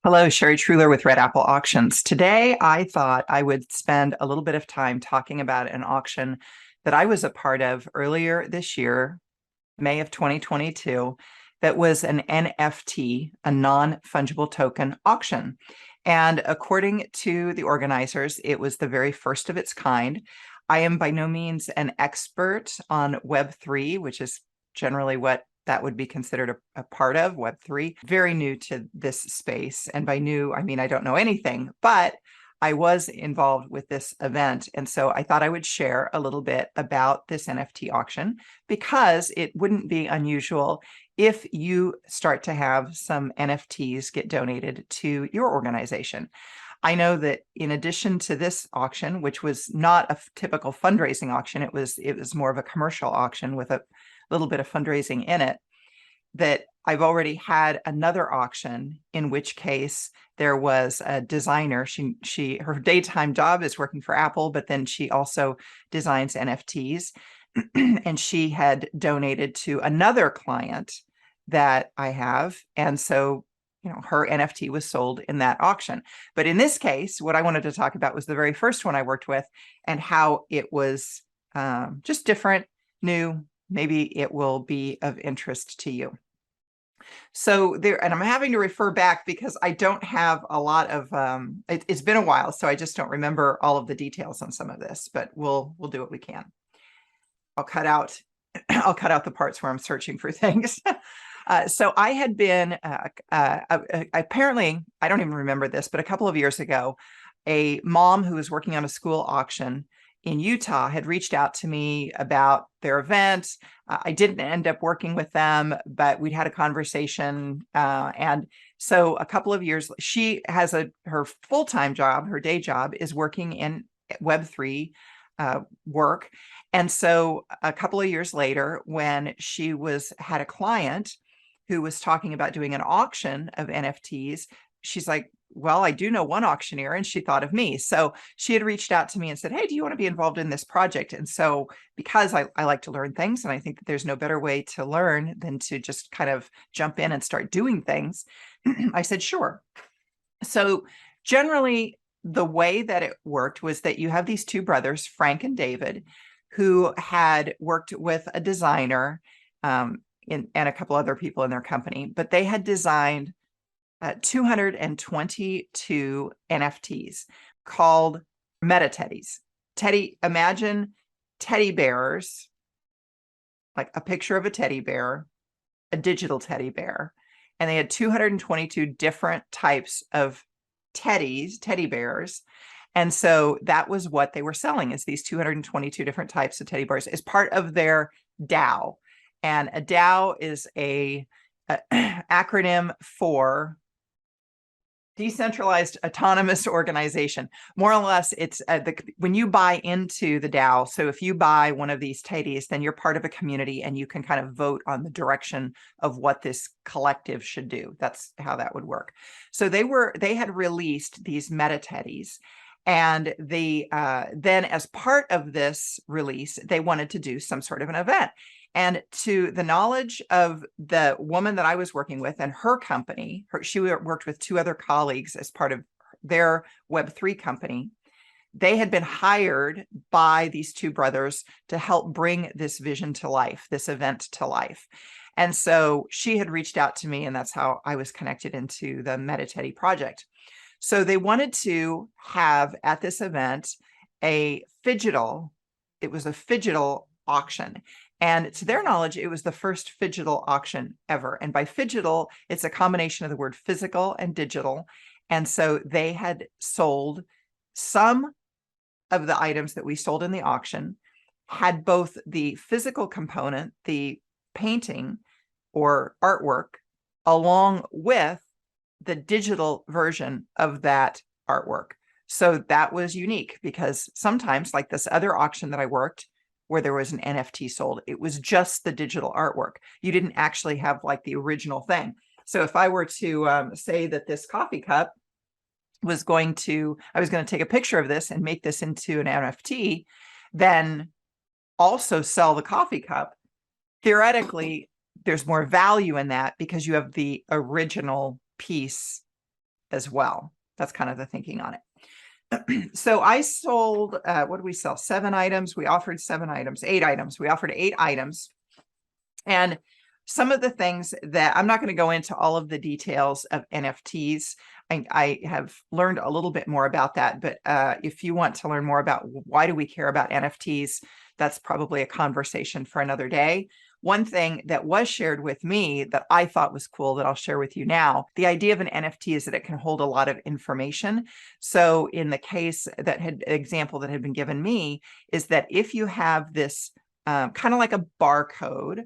Hello, Sherry Truler with Red Apple Auctions. Today, I thought I would spend a little bit of time talking about an auction that I was a part of earlier this year, May of 2022, that was an NFT, a non-fungible token auction. And according to the organizers, it was the very first of its kind. I am by no means an expert on Web3, which is generally what that would be considered a part of Web3. Very new to this space. And by new, I mean, I don't know anything, but I was involved with this event. And so I thought I would share a little bit about this NFT auction because it wouldn't be unusual if you start to have some NFTs get donated to your organization. I know that in addition to this auction, which was not a typical fundraising auction, it was more of a commercial auction with a little bit of fundraising in it, that I've already had another auction in which case there was a designer. Her daytime job is working for Apple, but then she also designs NFTs. And she had donated to another client that I have. And so, her NFT was sold in that auction. But in this case, what I wanted to talk about was the very first one I worked with and how it was just different, new. Maybe it will be of interest to you. So there, and I'm having to refer back because I don't have a lot of, it's been a while, so I just don't remember all of the details on some of this, but we'll do what we can. I'll cut out the parts where I'm searching for things. So I had been, apparently, I don't even remember this, but a couple of years ago, a mom who was working on a school auction in Utah had reached out to me about their event. I didn't end up working with them, but we'd had a conversation. And so a couple of years, she has her full-time job, her day job is working in Web3 work. And so a couple of years later, when she had a client who was talking about doing an auction of NFTs, she's like, well, I do know one auctioneer, and she thought of me. So she had reached out to me and said, hey, do you want to be involved in this project? And so because I like to learn things, and I think that there's no better way to learn than to just kind of jump in and start doing things, I said, sure. So generally, the way that it worked was that you have these two brothers, Frank and David, who had worked with a designer and a couple other people in their company, but they had designed 222 NFTs called meta teddies. Imagine teddy bears, like a picture of a teddy bear, a digital teddy bear, and they had 222 different types of teddy bears. And so that was what they were selling, is these 222 different types of teddy bears as part of their DAO. And a DAO is a acronym for decentralized autonomous organization. More or less, it's when you buy into the DAO. So if you buy one of these teddies, then you're part of a community and you can kind of vote on the direction of what this collective should do. That's how that would work. So they had released these meta teddies. And then as part of this release, they wanted to do some sort of an event. And to the knowledge of the woman that I was working with and her company, she worked with two other colleagues as part of their Web3 company. They had been hired by these two brothers to help bring this vision to life, this event to life. And so she had reached out to me, and that's how I was connected into the MetaTeddy project. So they wanted to have at this event it was a Phygital auction. And to their knowledge, it was the first Phygital auction ever. And by Phygital, it's a combination of the word physical and digital. And so they had sold some of the items that we sold in the auction, had both the physical component, the painting or artwork, along with the digital version of that artwork. So that was unique because sometimes, like this other auction that I worked, where there was an NFT sold, it was just the digital artwork. You didn't actually have like the original thing. So if I were to say that this coffee cup I was going to take a picture of this and make this into an NFT, then also sell the coffee cup, theoretically, there's more value in that because you have the original piece as well. That's kind of the thinking on it. So I sold, what did we sell? 7 items. We offered 7 items, 8 items. We offered 8 items. And some of the things that I'm not going to go into all of the details of NFTs. I have learned a little bit more about that, but if you want to learn more about why do we care about NFTs, that's probably a conversation for another day. One thing that was shared with me that I thought was cool that I'll share with you now, the idea of an NFT is that it can hold a lot of information. So in the case that example that had been given me is that if you have this kind of like a barcode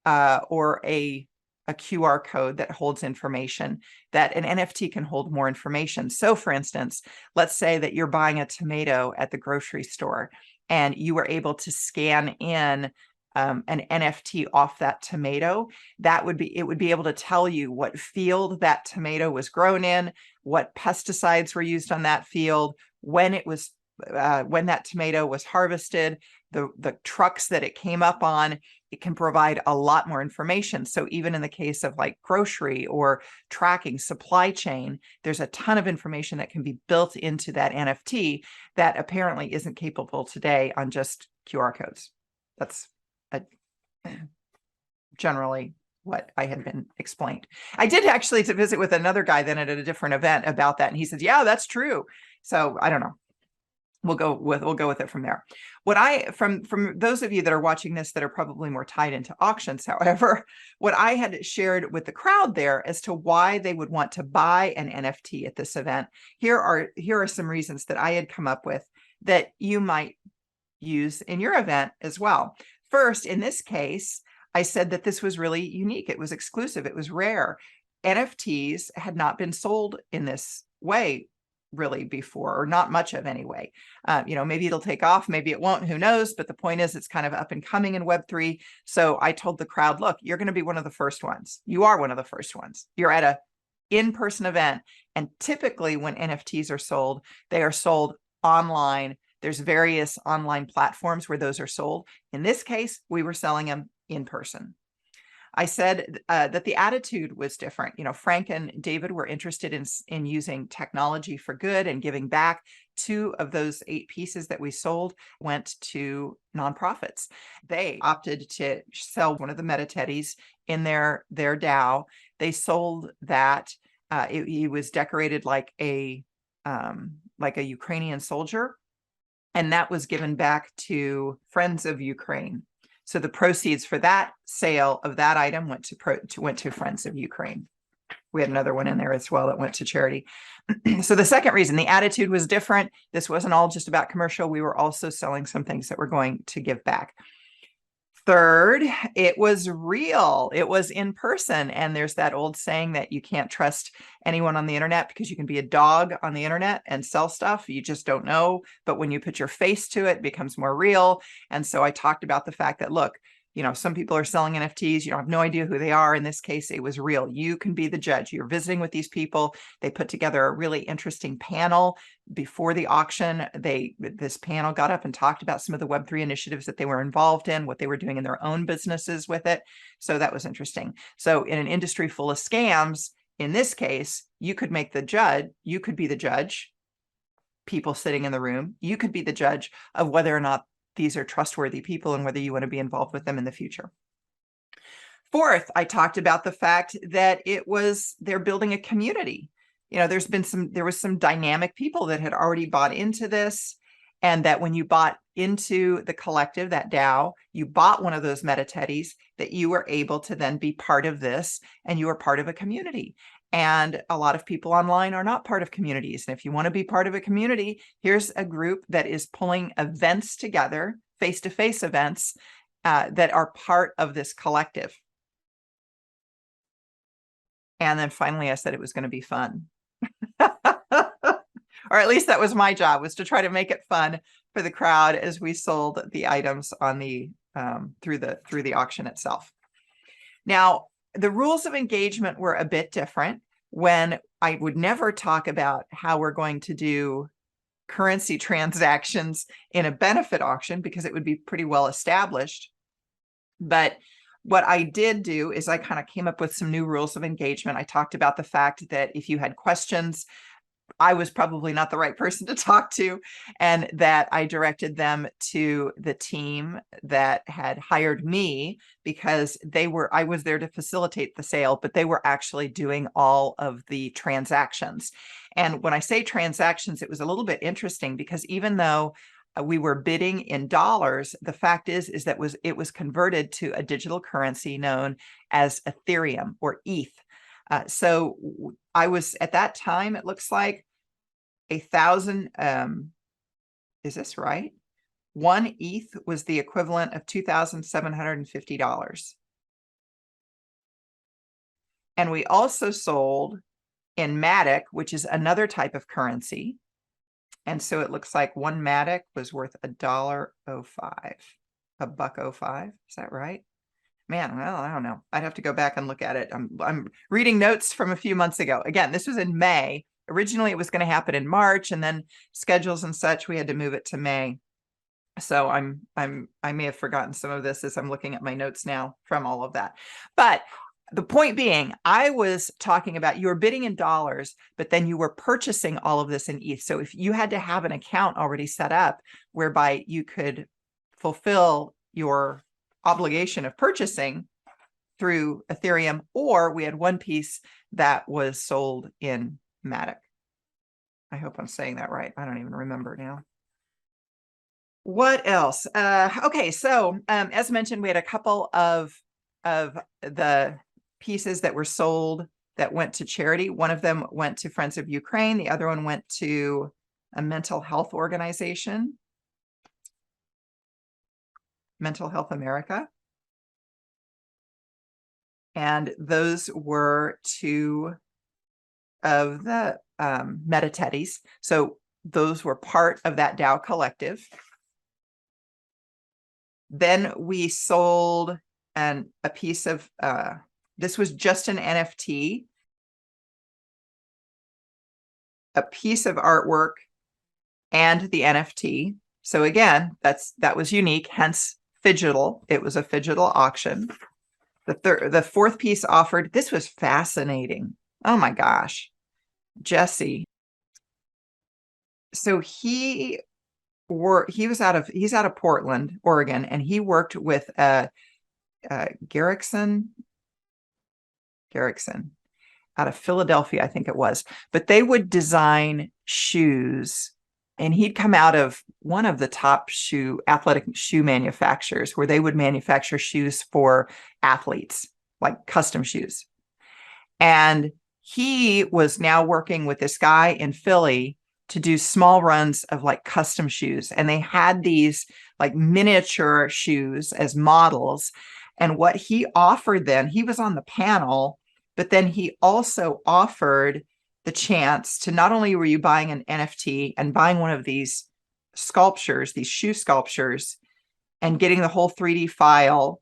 or a QR code that holds information, that an NFT can hold more information. So for instance, let's say that you're buying a tomato at the grocery store and you were able to scan in an NFT off that tomato, it would be able to tell you what field that tomato was grown in, what pesticides were used on that field, when it was when that tomato was harvested, the trucks that it came up on. It can provide a lot more information. So even in the case of like grocery or tracking supply chain, there's a ton of information that can be built into that NFT that apparently isn't capable today on just QR codes. That's generally what I had been explained. I did actually to visit with another guy then at a different event about that. And he says, yeah, that's true. So I don't know. We'll go with it from there. What from those of you that are watching this that are probably more tied into auctions, however, what I had shared with the crowd there as to why they would want to buy an NFT at this event, here are some reasons that I had come up with that you might use in your event as well. First, in this case, I said that this was really unique. It was exclusive. It was rare. NFTs had not been sold in this way really before, or not much of anyway. Maybe it'll take off, maybe it won't, who knows? But the point is it's kind of up and coming in Web3. So I told the crowd, look, you're going to be one of the first ones. You are one of the first ones. You're at a in-person event. And typically when NFTs are sold, they are sold online. There's various online platforms where those are sold. In this case, we were selling them in person. I said that the attitude was different. Frank and David were interested in using technology for good and giving back. 2 of those 8 pieces that we sold went to nonprofits. They opted to sell one of the meta-teddies in their DAO. They sold that. He was decorated like a Ukrainian soldier, and that was given back to Friends of Ukraine. So the proceeds for that sale of that item went to Friends of Ukraine. We had another one in there as well that went to charity. So the second reason, the attitude was different. This wasn't all just about commercial. We were also selling some things that we're going to give back. Third, it was real. It was in person. And there's that old saying that you can't trust anyone on the internet because you can be a dog on the internet and sell stuff. You just don't know. But when you put your face to it, it becomes more real. And so I talked about the fact that, look, some people are selling NFTs. You have no idea who they are. In this case, it was real. You can be the judge. You're visiting with these people. They put together a really interesting panel before the auction. This panel got up and talked about some of the Web3 initiatives that they were involved in, what they were doing in their own businesses with it. So that was interesting. So in an industry full of scams, in this case, you could be the judge, people sitting in the room. You could be the judge of whether or not these are trustworthy people and whether you want to be involved with them in the future. Fourth, I talked about the fact that they're building a community. There was some dynamic people that had already bought into this, and that when you bought into the collective, that DAO, you bought one of those meta-teddies, that you were able to then be part of this, and you are part of a community. And a lot of people online are not part of communities. And if you want to be part of a community, here's a group that is pulling events together, face-to-face events that are part of this collective. And then finally, I said it was going to be fun. Or at least that was my job, was to try to make it fun for the crowd as we sold the items on the through the auction itself. Now, the rules of engagement were a bit different. When I would never talk about how we're going to do currency transactions in a benefit auction because it would be pretty well established. But what I did do is I kind of came up with some new rules of engagement. I talked about the fact that if you had questions, I was probably not the right person to talk to, and that I directed them to the team that had hired me because I was there to facilitate the sale, but they were actually doing all of the transactions. And when I say transactions, it was a little bit interesting because even though we were bidding in dollars, the fact is that it was converted to a digital currency known as Ethereum or ETH. So I was at that time, it looks like 1,000, is this right? One ETH was the equivalent of $2,750. And we also sold in Matic, which is another type of currency. And so it looks like one Matic was worth $1.05, $1.05. Is that right? Man, well, I don't know. I'd have to go back and look at it. I'm reading notes from a few months ago. Again, this was in May. Originally, it was going to happen in March, and then schedules and such, we had to move it to May. So I may have forgotten some of this as I'm looking at my notes now from all of that. But the point being, I was talking about you were bidding in dollars, but then you were purchasing all of this in ETH. So if you had to have an account already set up whereby you could fulfill your obligation of purchasing through Ethereum, or we had one piece that was sold in Matic. I hope I'm saying that right. I don't even remember now. What else? Okay, so as mentioned, we had a couple of the pieces that were sold that went to charity. One of them went to Friends of Ukraine. The other one went to a mental health organization, Mental Health America. And those were two of the meta-teddies. So those were part of that DAO collective. Then we sold a piece of, this was just an NFT, a piece of artwork and the NFT. So again, that was unique, hence Phygital. It was a Phygital auction. The fourth piece offered, this was fascinating. Oh my gosh, Jesse. So he's out of Portland, Oregon, and he worked with Garrickson out of Philadelphia, I think it was. But they would design shoes, and he'd come out of one of the top athletic shoe manufacturers where they would manufacture shoes for athletes, like custom shoes. And he was now working with this guy in Philly to do small runs of like custom shoes. And they had these like miniature shoes as models. And what he offered then, he was on the panel, but then he also offered the chance to, not only were you buying an NFT and buying one of these sculptures, these shoe sculptures, and getting the whole 3D file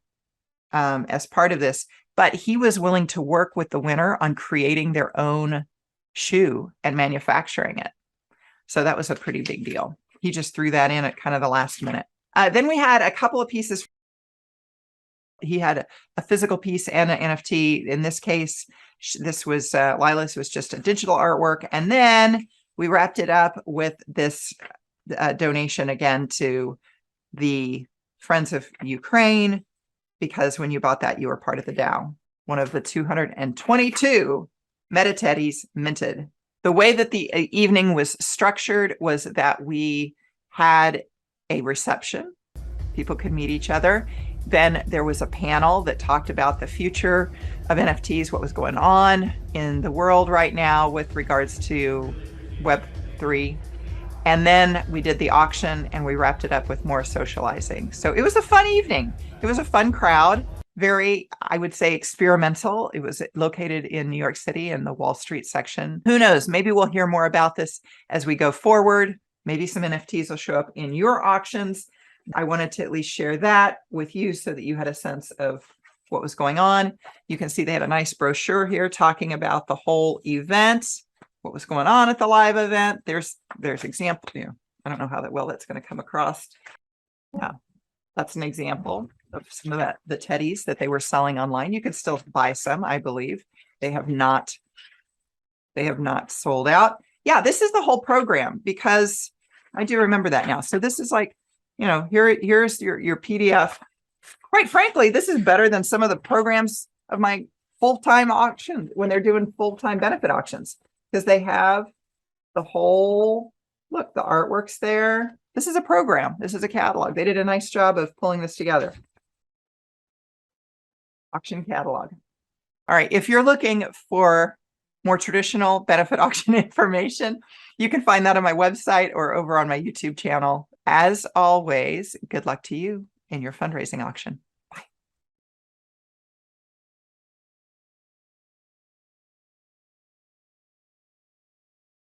as part of this, but he was willing to work with the winner on creating their own shoe and manufacturing it. So that was a pretty big deal. He just threw that in at kind of the last minute. Then we had a couple of pieces. He had a physical piece and an NFT. In this case, this was Lila's was just a digital artwork. And then we wrapped it up with this donation again to the Friends of Ukraine, because when you bought that, you were part of the DAO. One of the 222 meta-teddies minted. The way that the evening was structured was that we had a reception. People could meet each other. Then there was a panel that talked about the future of NFTs, what was going on in the world right now with regards to Web3. And then we did the auction and we wrapped it up with more socializing. So it was a fun evening. It was a fun crowd. Very, I would say, experimental. It was located in New York City in the Wall Street section. Who knows? Maybe we'll hear more about this as we go forward. Maybe some NFTs will show up in your auctions. I wanted to at least share that with you so that you had a sense of what was going on. You can see they had a nice brochure here talking about the whole event, what was going on at the live event. There's example. I don't know how well that's going to come across. Yeah, that's an example. of some of the teddies that they were selling online. You can still buy some, I believe. They have not sold out. Yeah, this is the whole program because I do remember that now. So this is like, here's your PDF. Quite frankly, this is better than some of the programs of my full-time auction when they're doing full-time benefit auctions, because they have the whole, look, the artwork's there. This is a program. This is a catalog. They did a nice job of pulling this together. Auction catalog. All right. If you're looking for more traditional benefit auction information, you can find that on my website or over on my YouTube channel. As always, good luck to you in your fundraising auction.